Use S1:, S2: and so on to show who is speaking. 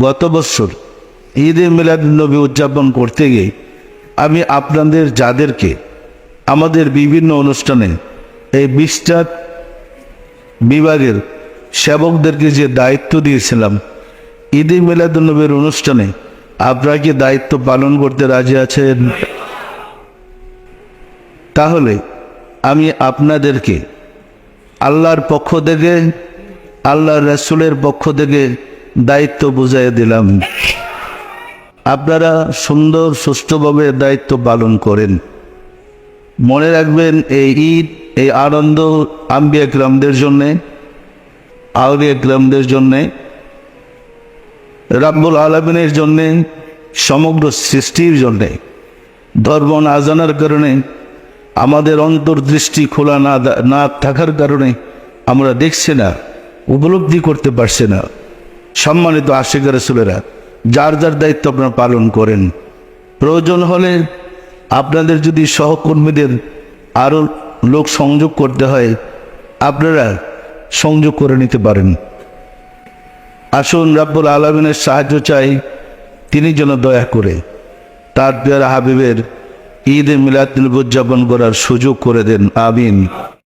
S1: গত বছর ঈদে মিলাদুন্নবী উদযাপন করতে গিয়ে আমি আপনাদের যাদেরকে আমাদের বিভিন্ন অনুষ্ঠানে এই 20টা বিভাগের সেবকদেরকে যে দায়িত্ব দিয়েছিলাম, ঈদে মিলাদুন্নবীর অনুষ্ঠানে আপনারা কি দায়িত্ব পালন করতে রাজি আছেন? তাহলে আমি আপনাদেরকে আল্লাহর পক্ষ থেকে, আল্লাহর রাসূলের পক্ষ থেকে দায়িত্ব বুঝাই দিলাম। আপনারা সুন্দর সুষ্ঠুভাবে দায়িত্ব পালন করেন। মনে রাখবেন, এই ঈদ, এই আনন্দ আম্বিয়া কিরামদের জন্যে, আউলিয়া কিরামদের জন্যে, রাব্বুল আলামিনের জন্যে, সমগ্র সৃষ্টির জন্যে। ধর্ম না জানার কারণে, আমাদের অন্তর্দৃষ্টি খোলা না থাকার কারণে আমরা দেখছি না, উপলব্ধি করতে পারছি না। সম্মানিত আশিক রাসূলেরা, যার যার দায়িত্ব আপনারা পালন করেন। প্রয়োজন হলে আপনাদের যদি সহকর্মীদের আরও লোক সংযোগ করতে হয়, আপনারা সংযোগ করে নিতে পারেন। আসুন রাব্বুল আলামিনের সাহায্য চাই, তিনি যেন দয়া করে তার প্রিয় হাবিবের ঈদে মিলাদুল উদযাপন করার সুযোগ করে দেন। আমিন।